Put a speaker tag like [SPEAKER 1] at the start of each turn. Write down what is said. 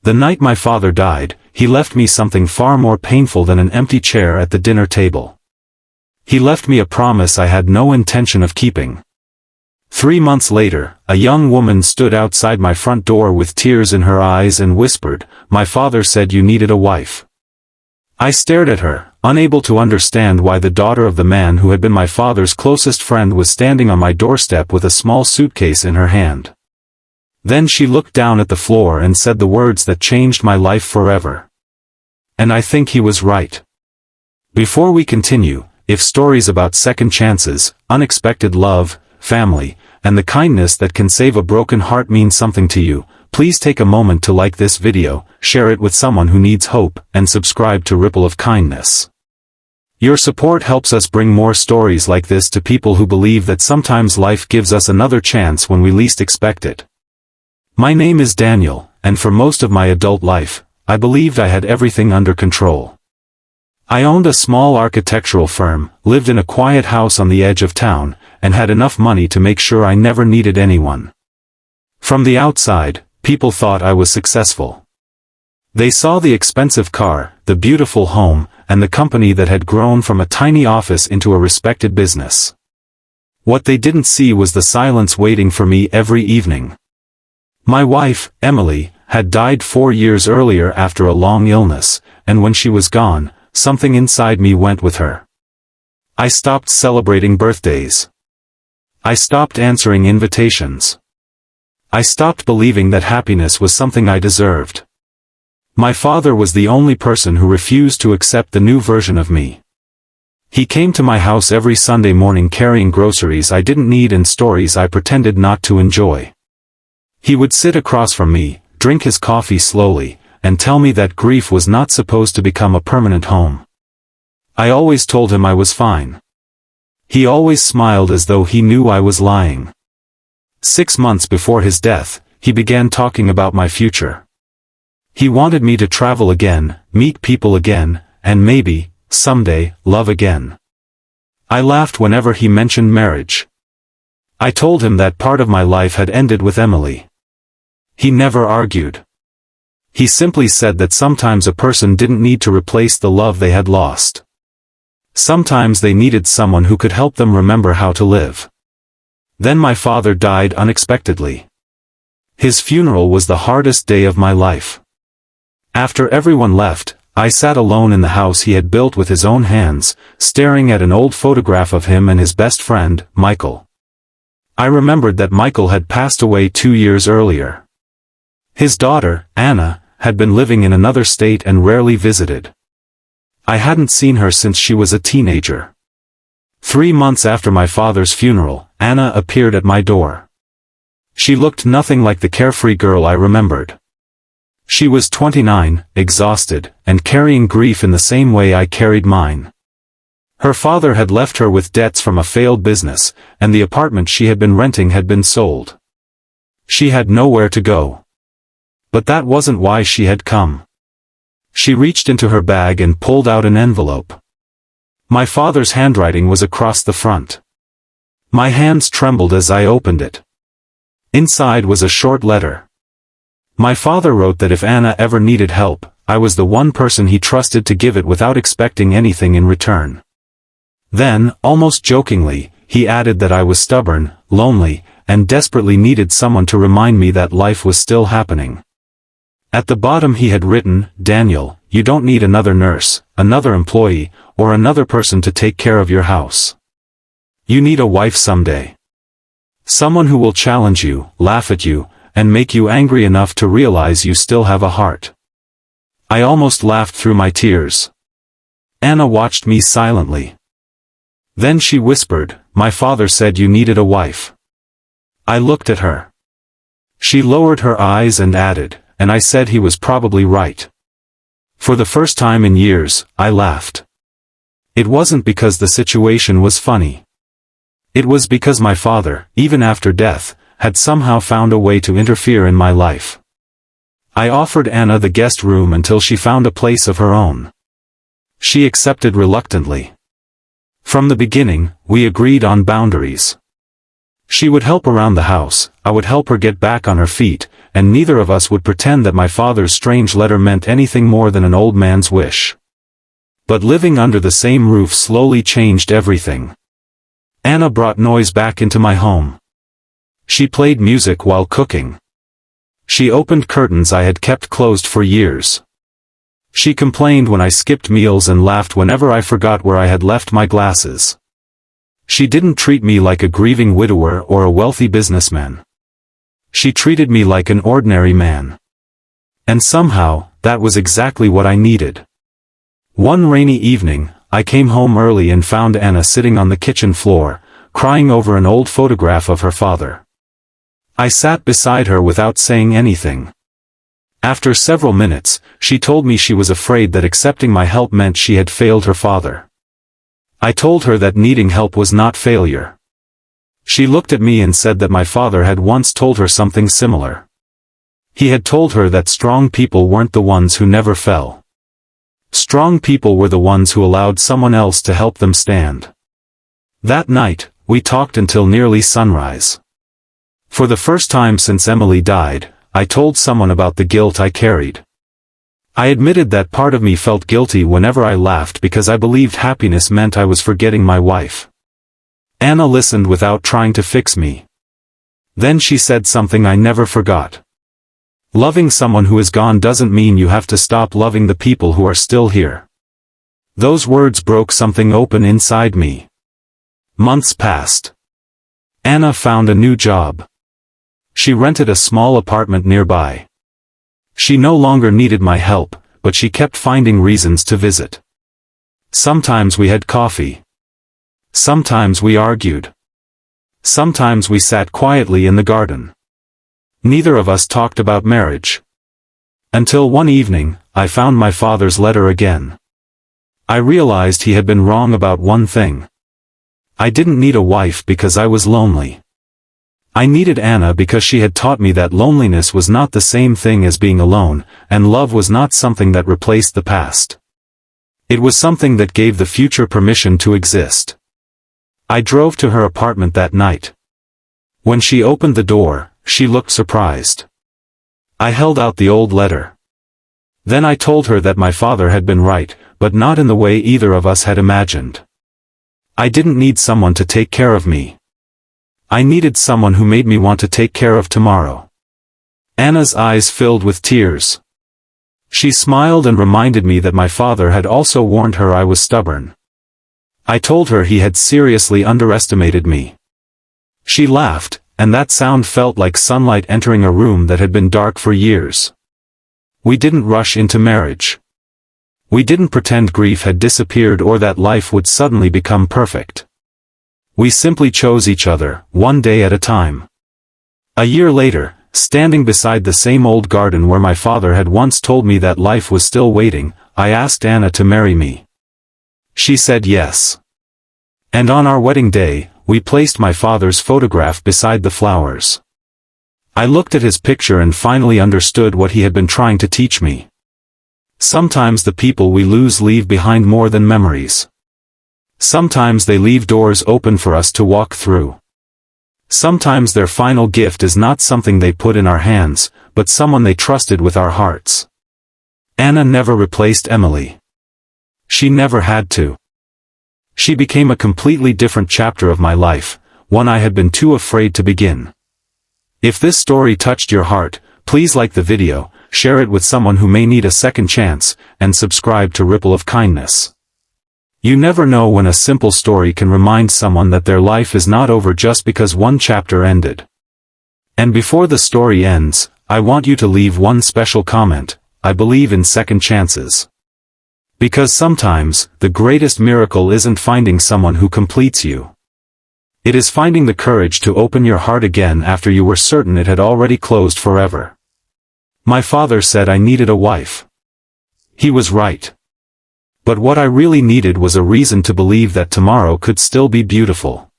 [SPEAKER 1] The night my father died, he left me something far more painful than an empty chair at the dinner table. He left me a promise I had no intention of keeping. 3 months later, a young woman stood outside my front door with tears in her eyes and whispered, "My father said you needed a wife." I stared at her, unable to understand why the daughter of the man who had been my father's closest friend was standing on my doorstep with a small suitcase in her hand. Then she looked down at the floor and said the words that changed my life forever. And I think he was right. Before we continue, if stories about second chances, unexpected love, family, and the kindness that can save a broken heart mean something to you, please take a moment to like this video, share it with someone who needs hope, and subscribe to Ripple of Kindness. Your support helps us bring more stories like this to people who believe that sometimes life gives us another chance when we least expect it. My name is Daniel, and for most of my adult life, I believed I had everything under control. I owned a small architectural firm, lived in a quiet house on the edge of town, and had enough money to make sure I never needed anyone. From the outside, people thought I was successful. They saw the expensive car, the beautiful home, and the company that had grown from a tiny office into a respected business. What they didn't see was the silence waiting for me every evening. My wife, Emily, had died 4 years earlier after a long illness, and when she was gone, something inside me went with her. I stopped celebrating birthdays. I stopped answering invitations. I stopped believing that happiness was something I deserved. My father was the only person who refused to accept the new version of me. He came to my house every Sunday morning carrying groceries I didn't need and stories I pretended not to enjoy. He would sit across from me, drink his coffee slowly, and tell me that grief was not supposed to become a permanent home. I always told him I was fine. He always smiled as though he knew I was lying. 6 months before his death, he began talking about my future. He wanted me to travel again, meet people again, and maybe, someday, love again. I laughed whenever he mentioned marriage. I told him that part of my life had ended with Emily. He never argued. He simply said that sometimes a person didn't need to replace the love they had lost. Sometimes they needed someone who could help them remember how to live. Then my father died unexpectedly. His funeral was the hardest day of my life. After everyone left, I sat alone in the house he had built with his own hands, staring at an old photograph of him and his best friend, Michael. I remembered that Michael had passed away 2 years earlier. His daughter, Anna, had been living in another state and rarely visited. I hadn't seen her since she was a teenager. 3 months after my father's funeral, Anna appeared at my door. She looked nothing like the carefree girl I remembered. She was 29, exhausted, and carrying grief in the same way I carried mine. Her father had left her with debts from a failed business, and the apartment she had been renting had been sold. She had nowhere to go. But that wasn't why she had come. She reached into her bag and pulled out an envelope. My father's handwriting was across the front. My hands trembled as I opened it. Inside was a short letter. My father wrote that if Anna ever needed help, I was the one person he trusted to give it without expecting anything in return. Then, almost jokingly, he added that I was stubborn, lonely, and desperately needed someone to remind me that life was still happening. At the bottom he had written, "Daniel, you don't need another nurse, another employee, or another person to take care of your house. You need a wife someday. Someone who will challenge you, laugh at you, and make you angry enough to realize you still have a heart." I almost laughed through my tears. Anna watched me silently. Then she whispered, "My father said you needed a wife." I looked at her. She lowered her eyes and added, "And I said he was probably right." For the first time in years, I laughed. It wasn't because the situation was funny. It was because my father, even after death, had somehow found a way to interfere in my life. I offered Anna the guest room until she found a place of her own. She accepted reluctantly. From the beginning, we agreed on boundaries. She would help around the house, I would help her get back on her feet, and neither of us would pretend that my father's strange letter meant anything more than an old man's wish. But living under the same roof slowly changed everything. Anna brought noise back into my home. She played music while cooking. She opened curtains I had kept closed for years. She complained when I skipped meals and laughed whenever I forgot where I had left my glasses. She didn't treat me like a grieving widower or a wealthy businessman. She treated me like an ordinary man. And somehow, that was exactly what I needed. One rainy evening, I came home early and found Anna sitting on the kitchen floor, crying over an old photograph of her father. I sat beside her without saying anything. After several minutes, she told me she was afraid that accepting my help meant she had failed her father. I told her that needing help was not failure. She looked at me and said that my father had once told her something similar. He had told her that strong people weren't the ones who never fell. Strong people were the ones who allowed someone else to help them stand. That night, we talked until nearly sunrise. For the first time since Emily died, I told someone about the guilt I carried. I admitted that part of me felt guilty whenever I laughed because I believed happiness meant I was forgetting my wife. Anna listened without trying to fix me. Then she said something I never forgot. Loving someone who is gone doesn't mean you have to stop loving the people who are still here. Those words broke something open inside me. Months passed. Anna found a new job. She rented a small apartment nearby. She no longer needed my help, but she kept finding reasons to visit. Sometimes we had coffee. Sometimes we argued. Sometimes we sat quietly in the garden. Neither of us talked about marriage. Until one evening, I found my father's letter again. I realized he had been wrong about one thing. I didn't need a wife because I was lonely. I needed Anna because she had taught me that loneliness was not the same thing as being alone, and love was not something that replaced the past. It was something that gave the future permission to exist. I drove to her apartment that night. When she opened the door, she looked surprised. I held out the old letter. Then I told her that my father had been right, but not in the way either of us had imagined. I didn't need someone to take care of me. I needed someone who made me want to take care of tomorrow. Anna's eyes filled with tears. She smiled and reminded me that my father had also warned her I was stubborn. I told her he had seriously underestimated me. She laughed, and that sound felt like sunlight entering a room that had been dark for years. We didn't rush into marriage. We didn't pretend grief had disappeared or that life would suddenly become perfect. We simply chose each other, one day at a time. A year later, standing beside the same old garden where my father had once told me that life was still waiting, I asked Anna to marry me. She said yes. And on our wedding day, we placed my father's photograph beside the flowers. I looked at his picture and finally understood what he had been trying to teach me. Sometimes the people we lose leave behind more than memories. Sometimes they leave doors open for us to walk through. Sometimes their final gift is not something they put in our hands, but someone they trusted with our hearts. Anna never replaced Emily. She never had to. She became a completely different chapter of my life, one I had been too afraid to begin. If this story touched your heart, please like the video, share it with someone who may need a second chance, and subscribe to Ripple of Kindness. You never know when a simple story can remind someone that their life is not over just because one chapter ended. And before the story ends, I want you to leave one special comment: I believe in second chances. Because sometimes, the greatest miracle isn't finding someone who completes you. It is finding the courage to open your heart again after you were certain it had already closed forever. My father said I needed a wife. He was right. But what I really needed was a reason to believe that tomorrow could still be beautiful.